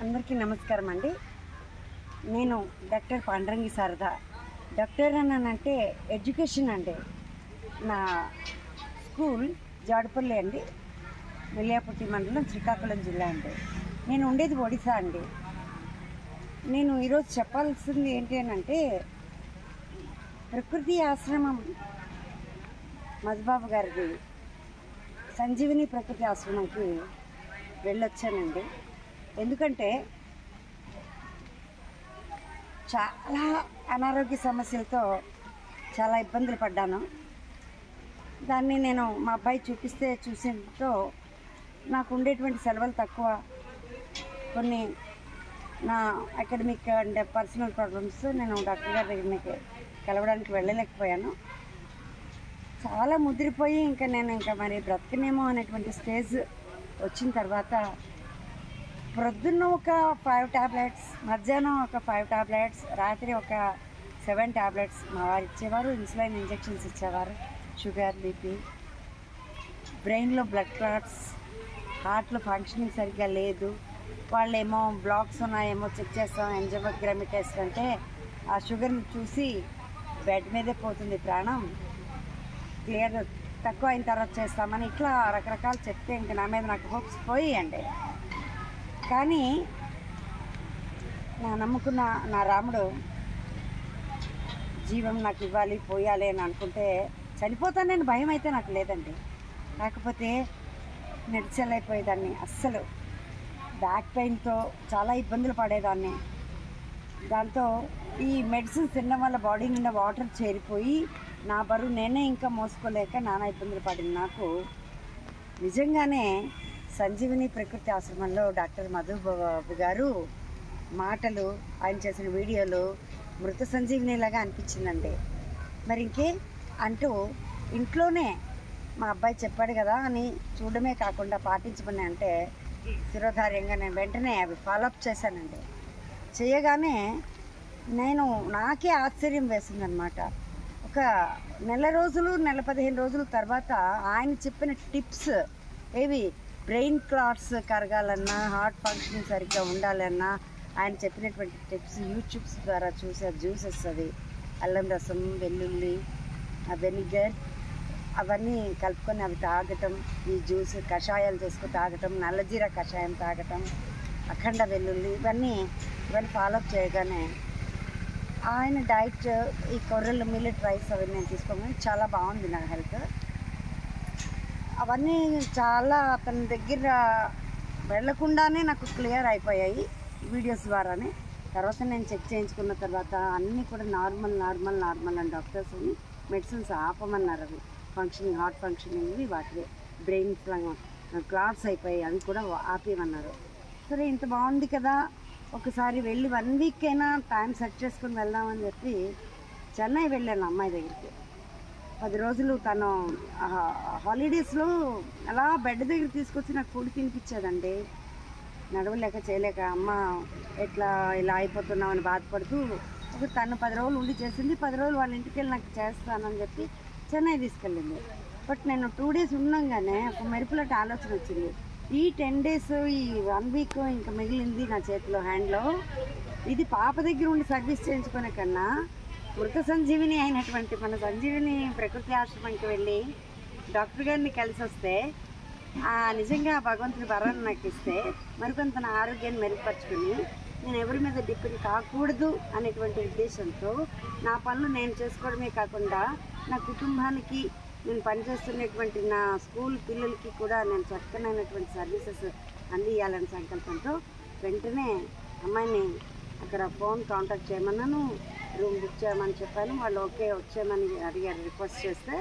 అందరికీ నమస్కారం అండి. నేను డాక్టర్ పాండ్రంగి శారద. డాక్టర్ అనంటే ఎడ్యుకేషన్ అండి. నా స్కూల్ జాడుపల్లి అండి, మెల్లియాపుట్టి మండలం, శ్రీకాకుళం జిల్లా అండి. నేను ఉండేది ఒడిశా అండి. నేను ఈరోజు చెప్పాల్సింది ఏంటి అంటే, ప్రకృతి ఆశ్రమం మధుబాబు గారిది సంజీవిని ప్రకృతి ఆశ్రమంకి వెళ్ళొచ్చానండి. ఎందుకంటే చాలా అనారోగ్య సమస్యలతో చాలా ఇబ్బందులు పడ్డాను. దాన్ని నేను మా అబ్బాయి చూసింతో నాకు ఉండేటువంటి సెలవులు తక్కువ, కొన్ని నా అకాడమిక్ అండ్ పర్సనల్ ప్రాబ్లమ్స్ నేను డాక్టర్ గారి దగ్గరికి కలవడానికి వెళ్ళలేకపోయాను. చాలా ముదిరిపోయి ఇంకా మరి బ్రతకనేమో అనేటువంటి స్టేజ్ వచ్చిన తర్వాత ప్రొద్దున్న ఒక 5 టాబ్లెట్స్, మధ్యాహ్నం ఒక 5 టాబ్లెట్స్, రాత్రి ఒక 7 టాబ్లెట్స్ మా వారు ఇచ్చేవారు. ఇన్సులిన్ ఇంజెక్షన్స్ ఇచ్చేవారు. షుగర్, బీపీ, బ్రెయిన్లో బ్లడ్ క్లాట్స్, హార్ట్లో ఫంక్షనింగ్ సరిగ్గా లేదు. వాళ్ళేమో బ్లాక్స్ ఉన్నాయేమో చెక్ చేస్తాం, యాంజియోగ్రఫీ టెస్ట్ అంటే ఆ షుగర్ని చూసి బెడ్ మీదే పోతుంది ప్రాణం, క్లియర్ తక్కువ అయిన తర్వాత చేస్తామని ఇట్లా రకరకాలు చెప్తే ఇంకా నా మీద నాకు హోప్స్ పోయాయండి. కానీ నా నమ్ముకున్న నా రాముడు జీవం నాకు ఇవ్వాలి, పోయాలి అని అనుకుంటే చనిపోతానని భయం అయితే నాకు లేదండి. కాకపోతే నడిచెళ్ళైపోయేదాన్ని. అస్సలు బ్యాక్ పెయిన్తో చాలా ఇబ్బందులు పడేదాన్ని. దాంతో ఈ మెడిసిన్స్ తినడం వల్ల బాడీ నిండా వాటర్ చేరిపోయి నా బరువు నేనే ఇంకా మోసుకోలేక నానా ఇబ్బందులు పడింది. నాకు నిజంగానే సంజీవిని ప్రకృతి ఆశ్రమంలో డాక్టర్ మధుబాబు గారు మాటలు, ఆయన చేసిన వీడియోలు మృత సంజీవినిలాగా అనిపించిందండి. మరి ఇంకే అంటూ ఇంట్లోనే మా అబ్బాయి చెప్పాడు కదా అని చూడడమే కాకుండా పాటించమని అంటే శిరోధార్యంగా నేను వెంటనే అవి ఫాలోఅప్ చేశానండి. చేయగానే నాకే ఆశ్చర్యం వేసిందనమాట. ఒక నెల రోజులు, నెల 15 రోజుల తర్వాత ఆయన చెప్పిన టిప్స్ ఏవి, బ్రెయిన్ క్లాట్స్ కరగాలన్నా, హార్ట్ ఫంక్షనింగ్ సరిగ్గా ఉండాలన్నా ఆయన చెప్పినటువంటి టిప్స్ యూట్యూబ్స్ ద్వారా చూసే జ్యూసెస్, అవి అల్లం రసం, వెల్లుల్లి, వెనిగర్ అవన్నీ కలుపుకొని అవి తాగటం, ఈ జ్యూస్ కషాయాలు చేసుకుని తాగటం, నల్లజీర కషాయం తాగటం, అఖండ వెల్లుల్లి, ఇవన్నీ ఫాలోఅప్ చేయగానే ఆయన డైట్, ఈ కొర్రలు, మిల్లెట్ రైస్ అవన్నీ నేను తీసుకోగానే చాలా బాగుంది నా హెల్త్. అవన్నీ చాలా అతని దగ్గర వెళ్లకుండానే నాకు క్లియర్ అయిపోయాయి వీడియోస్ ద్వారానే. తర్వాత నేను చెక్ చేయించుకున్న తర్వాత అన్నీ కూడా నార్మల్ అని డాక్టర్స్ మెడిసిన్స్ ఆపమన్నారు. అవి ఫంక్షనింగ్, హార్ట్ ఫంక్షనింగ్, వాటి బ్రెయిన్ క్లాట్స్ అయిపోయాయి, అవి కూడా ఆపేయమన్నారు. సరే ఇంత బాగుంది కదా, ఒకసారి వెళ్ళి 1 వీక్ అయినా టైం సెట్ చేసుకుని వెళ్దామని చెప్పి చెన్నై వెళ్ళాను అమ్మాయి దగ్గరికి. 10 రోజులు తను హాలిడేస్లో అలా బెడ్ దగ్గర తీసుకొచ్చి నాకు ఫుడ్ తినిపించేదండి. నడవలేక చేయలేక అమ్మ ఎట్లా ఇలా అయిపోతున్నామని బాధపడుతూ తను 10 రోజులు ఉండి చేసింది. 10 రోజులు వాళ్ళ ఇంటికి వెళ్ళి నాకు చేస్తానని చెప్పి చెన్నై తీసుకెళ్ళింది. బట్ నేను 2 డేస్ ఉన్నాగానే ఒక మెరుపులాంటి ఆలోచన వచ్చింది. ఈ 10 డేస్, ఈ 1 వీక్ ఇంకా మిగిలింది నా చేతిలో, హ్యాండ్లో. ఇది పాప దగ్గర ఉండి సర్వీస్ చేయించుకునే కన్నా మృత సంజీవిని అయినటువంటి మన సంజీవిని ప్రకృతి ఆశ్రమానికి వెళ్ళి డాక్టర్ గారిని కలిసి వస్తే నిజంగా భగవంతుడి వరాన్ని నాకు ఇస్తే మరికొంత నా ఆరోగ్యాన్ని మెరుగుపరుచుకుని నేను ఎవరి మీద డిపెండ్ కాకూడదు అనేటువంటి ఉద్దేశంతో నా పనులు నేను చేసుకోవడమే కాకుండా నా కుటుంబానికి, నేను పనిచేస్తున్నటువంటి నా స్కూల్ పిల్లలకి కూడా నేను చక్కనైనటువంటి సర్వీసెస్ అందియాలనే సంకల్పంతో వెంటనే అమ్మాయిని అక్కడ ఫోన్ కాంటాక్ట్ చేయమన్నాను, రూమ్ బుక్ చేయమని చెప్పాను. వాళ్ళు ఓకే వచ్చేయమని అడిగారు, రిక్వెస్ట్ చేస్తే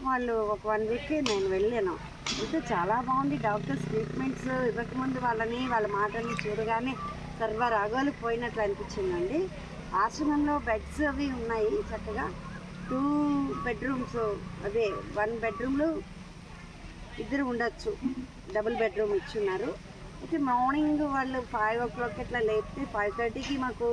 వాళ్ళు ఒక 1 వీక్ నేను వెళ్ళాను. అయితే చాలా బాగుంది. డాక్టర్స్ ట్రీట్మెంట్స్ ఇవ్వకముందు వాళ్ళ మాటల్ని చూడగానే సర్వ రాగాలు పోయినట్లు అనిపించిందండి. ఆశ్రమంలో బెడ్స్ అవి ఉన్నాయి, చక్కగా 2 బెడ్రూమ్స్, అదే 1 బెడ్రూమ్లో 2 ఉండొచ్చు, డబుల్ బెడ్రూమ్ ఇచ్చున్నారు. అయితే మార్నింగ్ వాళ్ళు 5 o'clock ఇట్లా లేపితే 5:30కి మాకు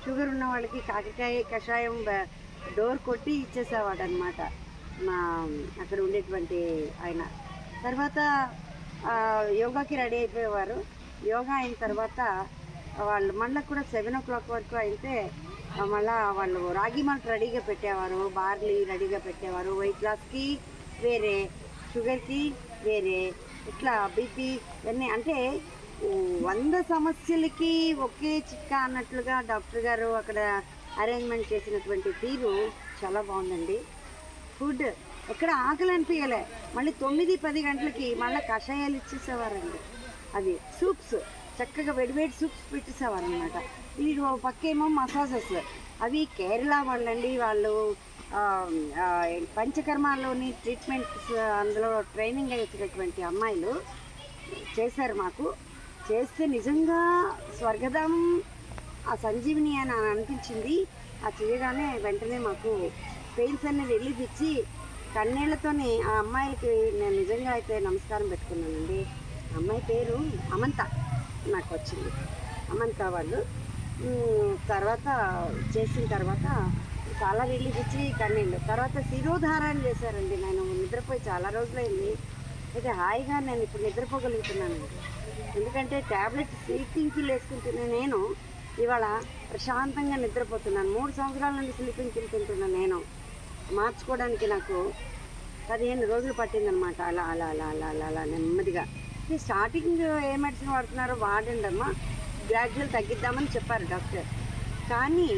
షుగర్ ఉన్న వాళ్ళకి కాకరకాయ కషాయం డోర్ కొట్టి ఇచ్చేసేవాడు అనమాట మా అక్కడ ఉండేటువంటి ఆయన. తర్వాత యోగాకి రెడీ అయిపోయేవారు. యోగా అయిన తర్వాత వాళ్ళు మళ్ళీ కూడా 7 o'clock వరకు అయితే మళ్ళీ వాళ్ళు రాగి మాల్ట్ రెడీగా పెట్టేవారు, బార్లీ రెడీగా పెట్టేవారు. వెయిట్ లాస్కి వేరే, షుగర్కి వేరే, ఇట్లా బీపీ ఇవన్నీ అంటే 100 సమస్యలకి ఒకే చిట్కా అన్నట్లుగా డాక్టర్ గారు అక్కడ అరేంజ్మెంట్ చేసినటువంటి తీరు చాలా బాగుందండి. ఫుడ్ ఎక్కడ ఆకలి అనిపించలే. మళ్ళీ 9-10 గంటలకి మళ్ళీ కషాయాలు ఇచ్చేసేవారండి. అది సూప్స్ చక్కగా వేడివేడి సూప్స్ పెట్టేసేవారు అనమాట. వీళ్ళు పక్కేమో మసాజెస్, అవి కేరళ వాళ్ళండి. వాళ్ళు పంచకర్మలోని ట్రీట్మెంట్స్ అందులో ట్రైనింగ్ అయి వచ్చినటువంటి అమ్మాయిలు చేశారు. మాకు చేస్తే నిజంగా స్వర్గధామం ఆ సంజీవిని అని అనిపించింది. ఆ చేయగానే వెంటనే మాకు పెయిన్స్ అన్ని రిలీఫ్ ఇచ్చి కన్నీళ్లతోనే ఆ అమ్మాయిలకి నేను నిజంగా అయితే నమస్కారం పెట్టుకున్నానండి. అమ్మాయి పేరు అమంత నాకు వచ్చింది. అమంత వాళ్ళు తర్వాత చేసిన తర్వాత చాలా రిలీఫ్ ఇచ్చి కన్నీళ్ళు. తర్వాత శిరోధారణ చేశారండి. నేను నిద్రపోయి చాలా రోజులైంది. అయితే హాయిగా నేను ఇప్పుడు నిద్రపోగలుగుతున్నానండి. ఎందుకంటే ట్యాబ్లెట్ స్లీపింగ్ కిల్ వేసుకుంటున్నా. నేను ఇవాళ ప్రశాంతంగా నిద్రపోతున్నాను. 3 సంవత్సరాల నుండి స్లీపింగ్ కిల్ తింటున్నాను. నేను మార్చుకోవడానికి నాకు 15 రోజులు పట్టిందనమాట. అలా అలా అలా అలా అలా అలా నెమ్మదిగా. స్టార్టింగ్ ఏ మెడిసిన్ వాడుతున్నారో వాడండి అమ్మా, గ్రాడ్యువల్ తగ్గిద్దామని చెప్పారు డాక్టర్. కానీ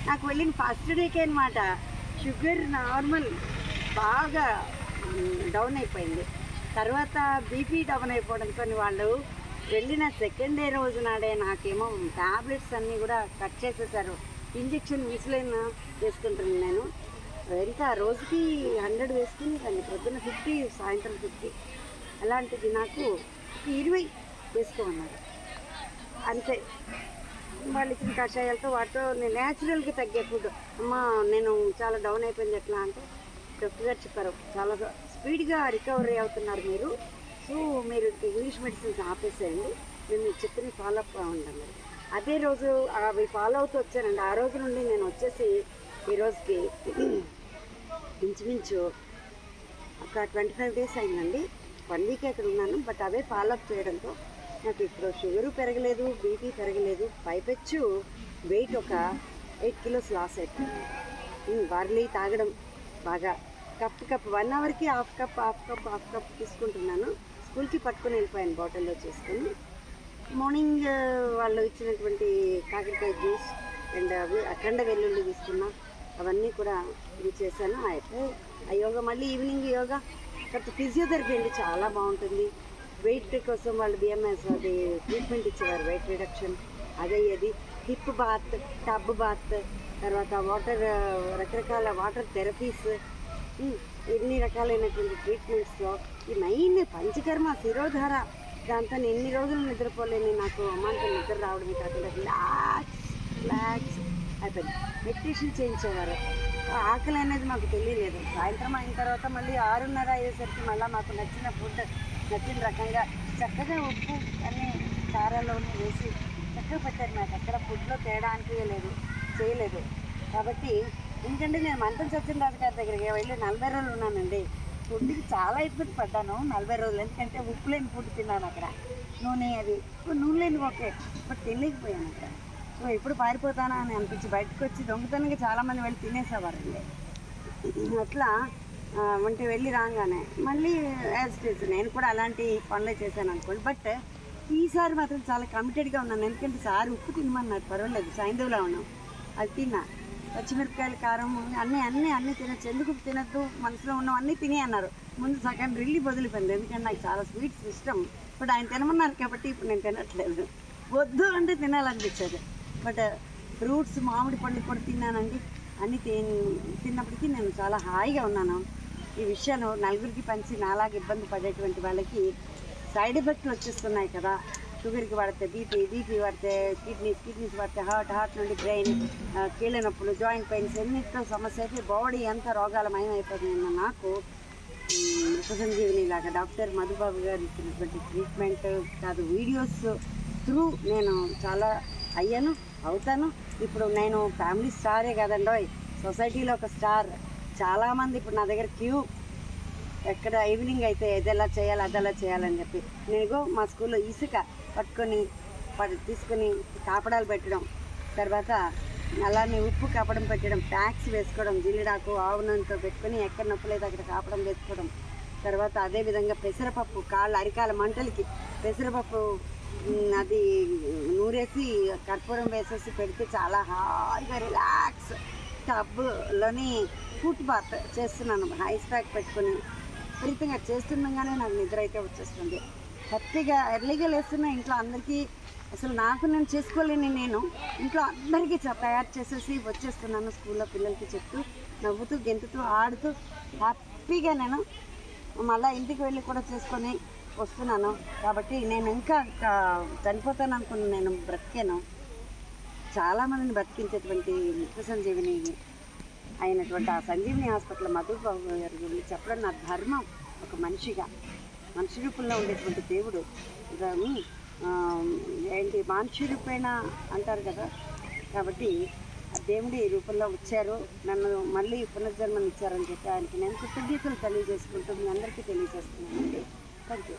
నాకు వెళ్ళిన ఫస్ట్ డేకే అనమాట షుగర్ నార్మల్ బాగా డౌన్ అయిపోయింది. తర్వాత బీపీ డౌన్ అయిపోవడంతో వాళ్ళు వెళ్ళిన సెకండ్ డే రోజు నాడే నాకేమో ట్యాబ్లెట్స్ అన్నీ కూడా కట్ చేసేసారు. ఇంజెక్షన్ ఇన్సులిన్ వేసుకుంటున్నాను నేను. ఎంత రోజుకి 100 వేసుకుని కానీ పొద్దున్న 50, సాయంత్రం 50. అలాంటిది నాకు 20 వేసుకోమన్నారు అంతే. వాళ్ళు ఇచ్చిన కషాయాలతో వాటితో నేను న్యాచురల్గా తగ్గే ఫుడ్. అమ్మ నేను చాలా డౌన్ అయిపోయింది ఎట్లా అంటే డాక్టర్ గారు చెప్పారు, చాలా స్పీడ్గా రికవరీ అవుతున్నారు మీరు, సో మీరు ఇంగ్లీష్ మెడిసిన్స్ ఆపేసేయండి, మేము చెప్పిన ఫాలో అప్ ఉండండి. అదే రోజు అవి ఫాలో అవుతూ వచ్చానండి. ఆ రోజు నుండి నేను వచ్చేసి ఈ రోజుకి ఇంచుమించు ఒక 25 days అయిందండి. 1 week అక్కడ ఉన్నాను. బట్ అవే ఫాలో అప్ చేయడంతో నాకు ఇప్పుడు షుగరు పెరగలేదు, బీపీ పెరగలేదు, పైపెచ్చు వెయిట్ ఒక 8 kilos లాస్ అయిపోయింది. బార్లీ తాగడం బాగా కప్ 1 hourకి హాఫ్ కప్ తీసుకుంటున్నాను. స్కూల్కి పట్టుకొని వెళ్ళిపోయాను బాటిల్లో చేసుకొని. మార్నింగ్ వాళ్ళు ఇచ్చినటువంటి కాకరకాయ జ్యూస్ అండ్ అవి అఖండ వెల్లుల్లి తీసుకున్నా, అవన్నీ కూడా ఇది చేశాను. అయితే ఆ యోగా మళ్ళీ ఈవినింగ్ యోగా, తర్వాత ఫిజియోథెరపీ అండి చాలా బాగుంటుంది. వెయిట్ కోసం వాళ్ళు బిఎంఎస్ అది ట్రీట్మెంట్ ఇచ్చేవారు, వెయిట్ రిడక్షన్ అదయ్యేది. హిప్ బాత్, టబ్ బాత్, తర్వాత వాటర్, రకరకాల వాటర్ థెరపీస్, ఎన్ని రకాలైనటువంటి ట్రీట్మెంట్స్లో ఈ మెయిన్ పంచకర్మ శిరోధార, దాంతో ఎన్ని రోజులు నిద్రపోలేని నాకు అమ్మాయికి నిద్ర రావడమే కాకుండా రిలాక్స్ అయిపోయింది. మెడిటేషన్ చేయించేవారు. ఆకలి అనేది మాకు తెలియలేదు. సాయంత్రం అయిన తర్వాత మళ్ళీ 6:30 అయ్యేసరికి మళ్ళీ మాకు నచ్చిన ఫుడ్ నచ్చిన రకంగా చక్కగా ఉప్పు అన్నీ కారాలోనే వేసి చక్కగా పెట్టారు. నాకు ఎక్కడ ఫుడ్లో తేడా అనిపించలేదు, చేయలేదు. కాబట్టి ఎందుకంటే నేను మంత్రం సత్యనారాయణ గారి దగ్గరికి వెళ్ళి 40 రోజులు ఉన్నానండి. ఫుడ్కి చాలా ఇబ్బంది పడ్డాను 40 రోజులు. ఎందుకంటే ఉప్పు లేని ఫుడ్ తిన్నాను అక్కడ, నూనె అది నూనె లేని ఓకే, బట్ తినలేకపోయాను అక్కడ. సో ఎప్పుడు పారిపోతానా అని అనిపించి బయటకు వచ్చి దొంగతనంగా చాలామంది వెళ్ళి తినేసేవారండి. అట్లా వంటి వెళ్ళి రాగానే మళ్ళీ యాజ్ ఇట్ ఈజ్ నేను కూడా అలాంటి పనులే చేశాను అనుకోండి. బట్ ఈసారి మాత్రం చాలా కమిటెడ్గా ఉన్నాను. ఎందుకంటే సార్ ఉప్పు తినమన్నారు, పర్వాలేదు, సాయంత్రంలో ఉన్నాం, అది తిన్నా. పచ్చిమిరపకాయలు, కారం అన్నీ తినచ్చు, ఎందుకు తినద్దు, మనసులో ఉన్నాం అన్నీ తినే అన్నారు. ముందు సగం రిలీఫ్ వదిలిపోయింది. ఎందుకంటే నాకు చాలా స్వీట్స్ ఇష్టం. బట్ ఆయన తినమన్నారు కాబట్టి ఇప్పుడు నేను తినట్లేదు. వద్దు అంటే తినాలనిపించేది. బట్ ఫ్రూట్స్, మామిడి పళ్ళు కూడా తిన్నానండి. అన్నీ తిన్నప్పటికీ నేను చాలా హాయిగా ఉన్నాను. ఈ విషయాలు నలుగురికి పంచి నాలాగా ఇబ్బంది పడేటువంటి వాళ్ళకి సైడ్ ఎఫెక్ట్లు వచ్చేస్తున్నాయి కదా. షుగర్కి వాడితే బీపీ వాడితే కిడ్నీస్ వాడితే హార్ట్ నుండి బ్రెయిన్, కీళ్ళ నొప్పులు, జాయింట్ పెయిన్స్, ఎన్నిటితో సమస్య అయితే బాడీ ఎంత రోగాలమయం అయిపోతుంది. నాకు మృతసంజీవిని లాగా డాక్టర్ మధుబాబు గారు ఇచ్చినటువంటి ట్రీట్మెంట్ కాదు, వీడియోస్ త్రూ నేను చాలా అవుతాను. ఇప్పుడు నేను ఫ్యామిలీ స్టారే కదండోయ్, సొసైటీలో ఒక స్టార్. చాలామంది ఇప్పుడు నా దగ్గర క్యూ, ఎక్కడ ఈవినింగ్ అయితే ఇదెలా చేయాలి అదెలా చేయాలని చెప్పి. నేను మా స్కూల్లో ఇసుక పట్టుకొని తీసుకుని కాపడాలు పెట్టడం, తర్వాత అలానే ఉప్పు కాపడం పెట్టడం, ప్యాక్స్ వేసుకోవడం, జీలిడాకు ఆవు నూనెతో పెట్టుకొని ఎక్కడ నొప్పి లేదు అక్కడ కాపడం వేసుకోవడం. తర్వాత అదేవిధంగా పెసరపప్పు అరికాల మంటలకి పెసరపప్పు అది నూరేసి కర్పూరం వేసేసి పెడితే చాలా హాయిగా రిలాక్స్. టబ్లోని ఫుట్ బాత్ చేస్తున్నాను, ఐస్ ప్యాక్ పెట్టుకుని విపరీతంగా చేస్తుండగానే నాకు నిద్ర అయితే వచ్చేస్తుంది. హ్యాపీగా ఎర్లీగా లేస్తున్నా. ఇంట్లో అందరికీ అసలు నాకు నేను చేసుకోలేని నేను ఇంట్లో అందరికీ తయారు చేసేసి వచ్చేస్తున్నాను. స్కూల్లో పిల్లలకి చెప్తూ నవ్వుతూ గెంతుతూ ఆడుతూ హ్యాపీగా నేను మళ్ళీ ఇంటికి వెళ్ళి కూడా చేసుకొని వస్తున్నాను. కాబట్టి నేను ఇంకా చనిపోతాను అనుకున్నాను. నేను బ్రతికాను. చాలామందిని బ్రతికించేటువంటి నిత్య సంజీవిని అయినటువంటి ఆ సంజీవిని హాస్పిటల్ మధు బాబు గారి గురించి చెప్పడం నా ధర్మం. ఒక మనిషి రూపంలో ఉండేటువంటి దేవుడు ఏంటి మనిషి రూపేణ అంటారు కదా. కాబట్టి ఆ దేవుడి రూపంలో వచ్చారు, నన్ను మళ్ళీ పునర్జన్మని ఇచ్చారని చెప్పి ఆయనకి నేను కృతజ్ఞతలు తెలియజేసుకుంటూ మీ అందరికీ తెలియజేస్తున్నానండి. Thank you.